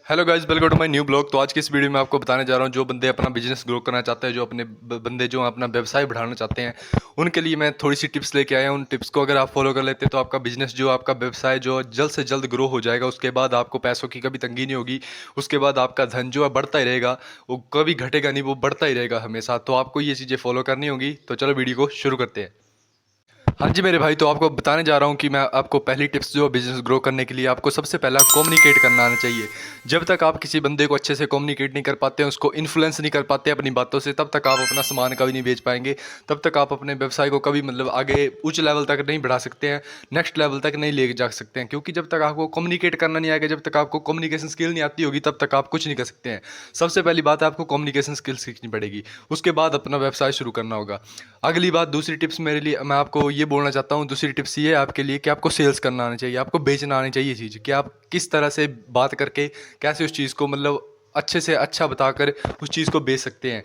Hello guys, welcome to my new blog. तो आज की इस वीडियो में आपको बताने जा रहा हूँ जो बंदे अपना बिजनेस ग्रो करना चाहते हैं, जो अपने बंदे जो अपना व्यवसाय बढ़ाना चाहते हैं, उनके लिए मैं थोड़ी सी टिप्स लेके आया हूँ। उन टिप्स को अगर आप फॉलो कर लेते हैं तो आपका बिजनेस जो आपका व्यवसाय जो जल्द से जल्द ग्रो हो जाएगा। उसके बाद आपको पैसों की कभी तंगी नहीं होगी। उसके बाद आपका धन जो है बढ़ता ही रहेगा, वो कभी घटेगा नहीं, वो बढ़ता ही रहेगा हमेशा। तो आपको ये चीज़ें फॉलो करनी होगी। तो चलो वीडियो को शुरू करते हैं। हाँ जी मेरे भाई, तो आपको बताने जा रहा हूँ कि मैं आपको पहली टिप्स जो बिजनेस ग्रो करने के लिए आपको सबसे पहला कम्युनिकेट करना आना चाहिए। जब तक आप किसी बंदे को अच्छे से कम्युनिकेट नहीं कर पाते हैं, उसको इन्फ्लुएंस नहीं कर पाते अपनी बातों से, तब तक आप अपना सामान कभी नहीं बेच पाएंगे। तब तक आप अपने व्यवसाय को कभी आगे उच्च लेवल तक नहीं बढ़ा सकते हैं, नेक्स्ट लेवल तक नहीं ले जा सकते हैं। क्योंकि जब तक आपको कम्युनिकेट करना नहीं आएगा, जब तक आपको कम्युनिकेशन स्किल नहीं आती होगी, तब तक आप कुछ नहीं कर सकते हैं। सबसे पहली बात है, आपको कम्युनिकेशन स्किल सीखनी पड़ेगी। उसके बाद अपना व्यवसाय शुरू करना होगा। अगली बात, दूसरी टिप्स मेरे लिए मैं आपको ये बोलना चाहता हूँ। दूसरी टिप्स ये है आपके लिए कि आपको सेल्स करना आना चाहिए, आपको बेचना आनी चाहिए चीज़, कि आप किस तरह से बात करके कैसे उस चीज़ को अच्छे से अच्छा बताकर उस चीज़ को बेच सकते हैं।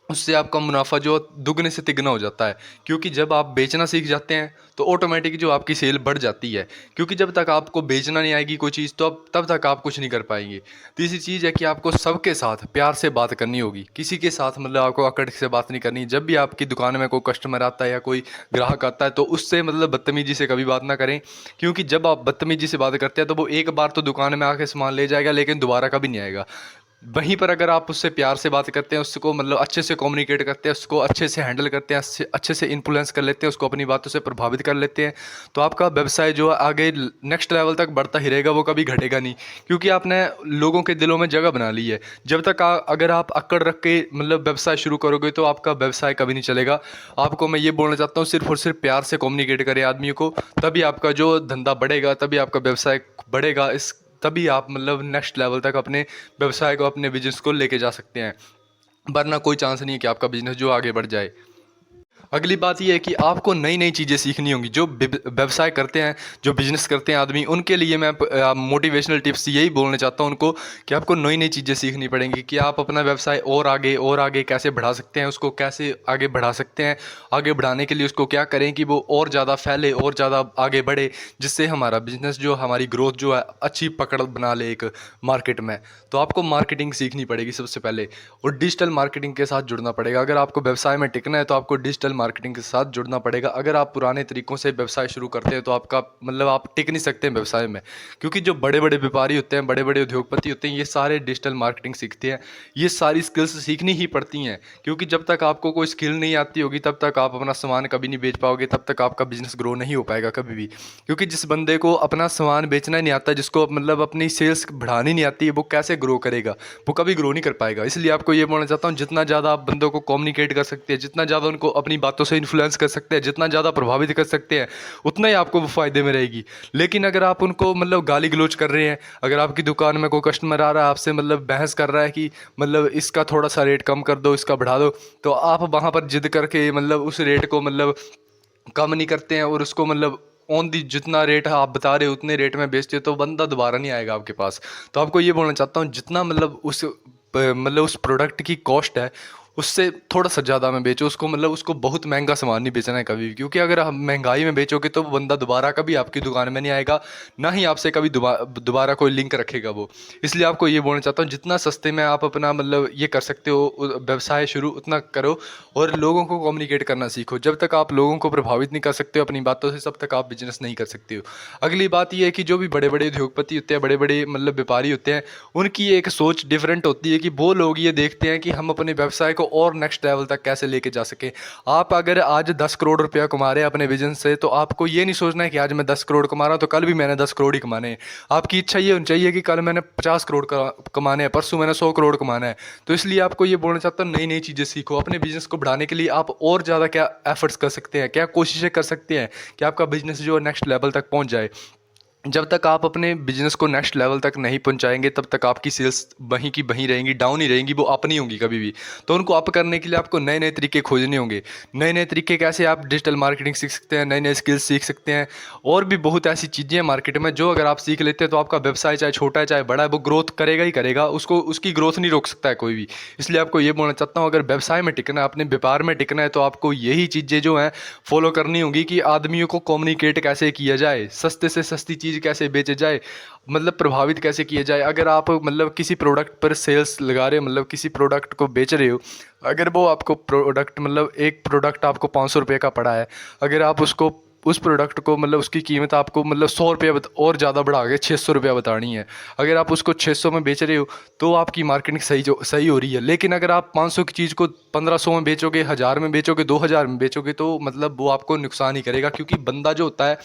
उससे आपका मुनाफा जो दुगने से तिगना हो जाता है। क्योंकि जब आप बेचना सीख जाते हैं तो ऑटोमेटिक जो आपकी सेल बढ़ जाती है। क्योंकि जब तक आपको बेचना नहीं आएगी कोई चीज़, तो तब तक आप कुछ नहीं कर पाएंगे। तीसरी चीज़ है कि आपको सबके साथ प्यार से बात करनी होगी। किसी के साथ आपको अकड़ से बात नहीं करनी। जब भी आपकी दुकान में कोई कस्टमर आता है या कोई ग्राहक आता है, तो उससे बदतमीजी से कभी बात ना करें। क्योंकि जब आप बदतमीजी से बात करते हैं तो वो एक बार तो दुकान में आके सामान ले जाएगा, लेकिन दोबारा कभी नहीं आएगा। वहीं पर अगर आप उससे प्यार से बात करते हैं, उसको अच्छे से कम्युनिकेट करते हैं, उसको अच्छे से हैंडल करते हैं, अच्छे से इन्फ्लुएंस कर लेते हैं, उसको अपनी बातों से प्रभावित कर लेते हैं, तो आपका व्यवसाय जो है आगे नेक्स्ट लेवल तक बढ़ता ही रहेगा, वो कभी घटेगा नहीं। क्योंकि आपने लोगों के दिलों में जगह बना ली है। जब तक अगर आप अकड़ रख के व्यवसाय शुरू करोगे, तो आपका व्यवसाय कभी नहीं चलेगा। आपको मैं ये बोलना चाहता हूँ, सिर्फ और सिर्फ प्यार से कम्युनिकेट करें आदमियों को, तभी आपका जो धंधा बढ़ेगा, तभी आपका व्यवसाय बढ़ेगा। इस तभी आप नेक्स्ट लेवल तक अपने व्यवसाय को, अपने बिजनेस को लेके जा सकते हैं। वरना कोई चांस नहीं है कि आपका बिजनेस जो आगे बढ़ जाए। अगली बात यह है कि आपको नई नई चीज़ें सीखनी होंगी। जो व्यवसाय करते हैं, जो बिजनेस करते हैं आदमी, उनके लिए मैं मोटिवेशनल टिप्स यही बोलना चाहता हूँ उनको, कि आपको नई नई चीज़ें सीखनी पड़ेंगी, कि आप अपना व्यवसाय और आगे कैसे बढ़ा सकते हैं, उसको कैसे आगे बढ़ा सकते हैं। आगे बढ़ाने के लिए उसको क्या करें कि वो और ज़्यादा फैले और ज़्यादा आगे बढ़े, जिससे हमारा बिजनेस जो, हमारी ग्रोथ जो है अच्छी पकड़ बना ले एक मार्केट में। तो आपको मार्केटिंग सीखनी पड़ेगी सबसे पहले, और डिजिटल मार्केटिंग के साथ जुड़ना पड़ेगा। अगर आपको व्यवसाय में टिकना है तो आपको डिजिटल मार्केटिंग के साथ जुड़ना पड़ेगा। अगर आप पुराने तरीकों से व्यवसाय शुरू करते हैं तो आपका आप टिक नहीं सकते हैं व्यवसाय में। क्योंकि जो बड़े बड़े व्यापारी होते हैं, बड़े बड़े उद्योगपति होते हैं, ये सारे डिजिटल मार्केटिंग सीखते हैं। ये सारी स्किल्स सीखनी ही पड़ती हैं। क्योंकि जब तक आपको कोई स्किल नहीं आती होगी, तब तक आप अपना सामान कभी नहीं बेच पाओगे, तब तक आपका बिजनेस ग्रो नहीं हो पाएगा कभी भी। क्योंकि जिस बंदे को अपना सामान बेचना ही नहीं आता, जिसको अपनी सेल्स बढ़ानी नहीं आती है, वो कैसे ग्रो करेगा? वो कभी ग्रो नहीं कर पाएगा। इसलिए आपको ये बोलना चाहता हूँ, जितना ज़्यादा आप बंदों को कम्युनिकेट कर सकते हैं, जितना ज़्यादा उनको अपनी बातों से इन्फ्लुएंस कर सकते हैं, जितना ज़्यादा प्रभावित कर सकते हैं, उतना ही आपको वो फ़ायदे में रहेगी। लेकिन अगर आप उनको गाली गलौज कर रहे हैं, अगर आपकी दुकान में कोई कस्टमर आ रहा है, आपसे बहस कर रहा है कि इसका थोड़ा सा रेट कम कर दो, इसका बढ़ा दो, तो आप वहाँ पर जिद करके उस रेट को कम नहीं करते हैं, और उसको ऑन दी जितना रेट है आप बता रहे हो उतने रेट में बेचते हो, तो बंदा दोबारा नहीं आएगा आपके पास। तो आपको ये बोलना चाहता हूँ, जितना उस प्रोडक्ट की कॉस्ट है, उससे थोड़ा सा ज़्यादा में बेचो उसको। उसको बहुत महंगा सामान नहीं बेचना है कभी भी। क्योंकि अगर आप महंगाई में बेचोगे तो वो बंदा दोबारा कभी आपकी दुकान में नहीं आएगा, ना ही आपसे कभी दोबारा कोई लिंक रखेगा वो। इसलिए आपको ये बोलना चाहता हूँ, जितना सस्ते में आप अपना ये कर सकते हो व्यवसाय शुरू, उतना करो। और लोगों को कम्युनिकेट करना सीखो। जब तक आप लोगों को प्रभावित नहीं कर सकते हो अपनी बातों से, तब तक आप बिजनेस नहीं कर सकते हो। अगली बात यह है कि जो भी बड़े बड़े उद्योगपति होते हैं, बड़े बड़े व्यापारी होते हैं, उनकी एक सोच डिफरेंट होती है। कि वो लोग ये देखते हैं कि हम अपने व्यवसाय को और नेक्स्ट लेवल तक कैसे लेके जा सके। आप अगर आज 10 करोड़ रुपया कमा रहे हैं अपने बिजनेस से, तो आपको ये नहीं सोचना है कि आज मैं 10 करोड़ कमा रहा हूँ तो कल भी मैंने 10 करोड़ ही कमाने हैं। आपकी इच्छा ये होनी चाहिए कि कल मैंने 50 करोड़ कमाने हैं, परसों मैंने 100 करोड़ कमाना है। तो इसलिए आपको ये बोलना चाहता हूँ, नई नई चीज़ें सीखो। अपने बिजनेस को बढ़ाने के लिए आप और ज़्यादा क्या एफर्ट्स कर सकते हैं, क्या कोशिशें कर सकते हैं कि आपका बिजनेस जो नेक्स्ट लेवल तक पहुँच जाए। जब तक आप अपने बिजनेस को नेक्स्ट लेवल तक नहीं पहुंचाएंगे, तब तक आपकी सेल्स वहीं की वहीं रहेंगी, डाउन ही रहेंगी, वो अप नहीं होंगी कभी भी। तो उनको अप करने के लिए आपको नए नए तरीके खोजने होंगे। नए नए तरीके कैसे? आप डिजिटल मार्केटिंग सीख सकते हैं, नए नए स्किल्स सीख सकते हैं, और भी बहुत ऐसी चीज़ें हैं मार्केट में जो अगर आप सीख लेते हैं तो आपका व्यवसाय चाहे छोटा है चाहे बड़ा है, वो ग्रोथ करेगा ही करेगा। उसको उसकी ग्रोथ नहीं रोक सकता है कोई भी। इसलिए आपको ये बोलना चाहता हूँ, अगर व्यवसाय में टिकना है, अपने व्यापार में टिकना है, तो आपको यही चीज़ें जो हैं फॉलो करनी होगी, कि आदमियों को कम्युनिकेट कैसे किया जाए, सस्ते से सस्ती चीज़ चीज़ कैसे बेचे जाए, मतलब प्रभावित कैसे किया जाए। अगर आप मतलब किसी प्रोडक्ट पर सेल्स लगा रहे हो, मतलब किसी प्रोडक्ट को बेच रहे हो, अगर वो आपको प्रोडक्ट मतलब एक प्रोडक्ट आपको 500 रुपये का पड़ा है, अगर आप उसको उस प्रोडक्ट को मतलब उसकी कीमत आपको मतलब 100 रुपये और ज़्यादा बढ़ा के 600 रुपया बतानी है, अगर आप उसको 600 में बेच रहे हो तो आपकी मार्केटिंग सही हो रही है। लेकिन अगर आप 500 की चीज़ को 1500 में बेचोगे, 1000 में बेचोगे, 2000 में बेचोगे, तो मतलब वो आपको नुकसान ही करेगा। क्योंकि बंदा जो होता है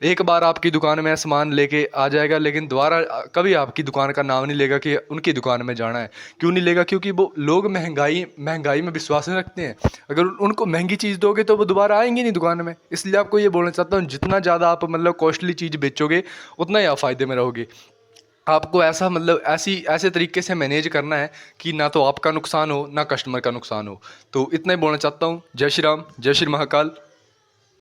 एक बार आपकी दुकान में सामान लेके आ जाएगा, लेकिन दोबारा कभी आपकी दुकान का नाम नहीं लेगा कि उनकी दुकान में जाना है। क्यों नहीं लेगा? क्योंकि वो लोग महंगाई में विश्वास नहीं रखते हैं। अगर उनको महंगी चीज़ दोगे तो वो दोबारा आएंगे नहीं दुकान में। इसलिए आपको ये बोलना चाहता हूँ, जितना ज़्यादा आप मतलब कॉस्टली चीज़ बेचोगे उतना ही आप फ़ायदे में रहोगे। आपको ऐसा मतलब ऐसे तरीके से मैनेज करना है कि ना तो आपका नुकसान हो ना कस्टमर का नुकसान हो। तो इतना ही बोलना चाहता हूँ। जय श्री राम, जय श्री महाकाल।